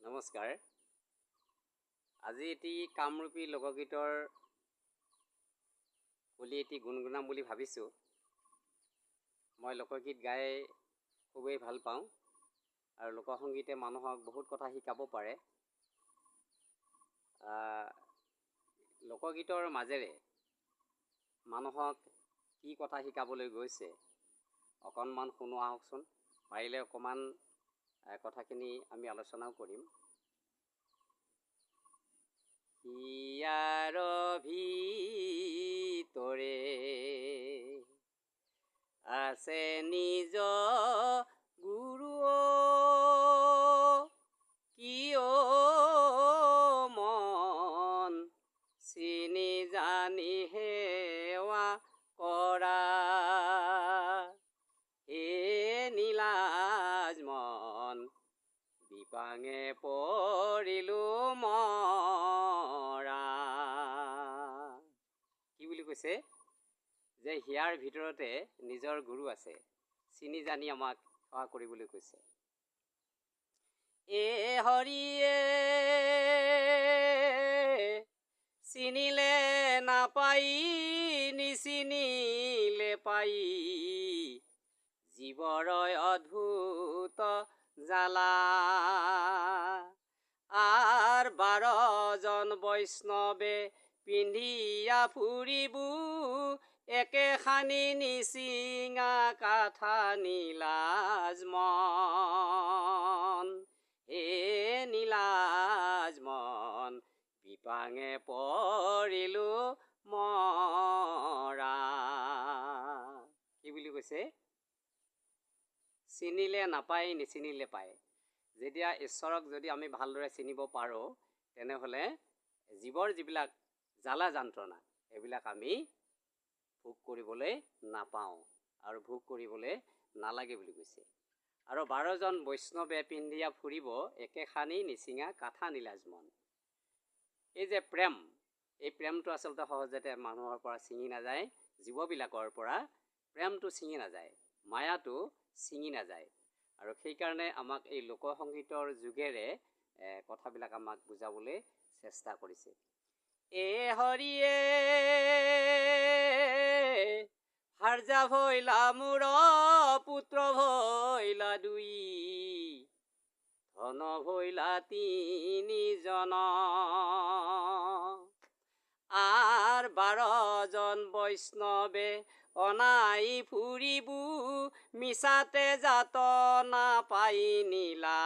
নমস্কাৰ। আজি এটি কামৰূপী লোকগীতৰ বুলি এটি গুণগুণাম বুলি ভাবিছোঁ। মই লোকগীত গাই খুবেই ভাল পাওঁ আৰু লোকসংগীতে মানুহক বহুত কথা শিকাব পাৰে। লোকগীতৰ মাজেৰে মানুহক কি কথা শিকাবলৈ গৈছে অকণমান শুনো আহকচোন। পাৰিলে অকণমান কথাখিনি আমি আলোচনাও কৰিম। হিয়াৰ ভিতৰে আছে নিজ গুৰু, কিয় মন চিনি জানি সেৱা কৰা, হে নীলাজ মন বিপাঙে পৰিলো মৰা। কি বুলি কৈছে যে হিয়াৰ ভিতৰতে নিজৰ গুৰু আছে, চিনি জানি আমাক সেৱা কৰিবলৈ কৈছে। এ হৰিয়ে চিনিলে নাপাই, নিচিনিলে পাই, জীৱৰয় অদ্ভুত জালা। আৰ 12জন বৈষ্ণৱে পিন্ধিয়া ফুৰিবু, একেখানি নিচিঙা কাঠা নীলাজ মন, হে নীলাজ মন বিপাঙে পৰিলো মৰা। কি বুলি কৈছে? চিনিলে নাপায়, নিচিনিলে পায়। যেতিয়া ঈশ্বৰক যদি আমি ভালদৰে চিনিব পাৰোঁ, তেনেহ'লে জীৱৰ যিবিলাক জ্বালা যন্ত্ৰণা সেইবিলাক আমি ভোগ কৰিবলৈ নাপাওঁ আৰু ভোগ কৰিবলৈ নালাগে বুলি কৈছে। আৰু 12জন বৈষ্ণৱে পিন্ধিয়া ফুৰিব, একেখানি নিচিঙা কাঠা নীলাজ মন। এই যে প্ৰেম, এই প্ৰেমটো আচলতে সহজতে মানুহৰ পৰা ছিঙি নাযায়, জীৱবিলাকৰ পৰা প্ৰেমটো ছিঙি নাযায়, মায়াটো ছিঙি নাযায়। আৰু সেইকাৰণে আমাক এই লোকসংগীতৰ যোগেৰে কথাবিলাক আমাক বুজাবলৈ চেষ্টা কৰিছে। এ হৰিয়ে হাৰ্জা ভৈলা মূৰ পুত্ৰ ভৈলা দুই, ধন ভৈলা 3জন, আৰ 12জন বৈষ্ণৱে অনাই ফুৰিবু, মিছাতে যাতনা পাই নীলা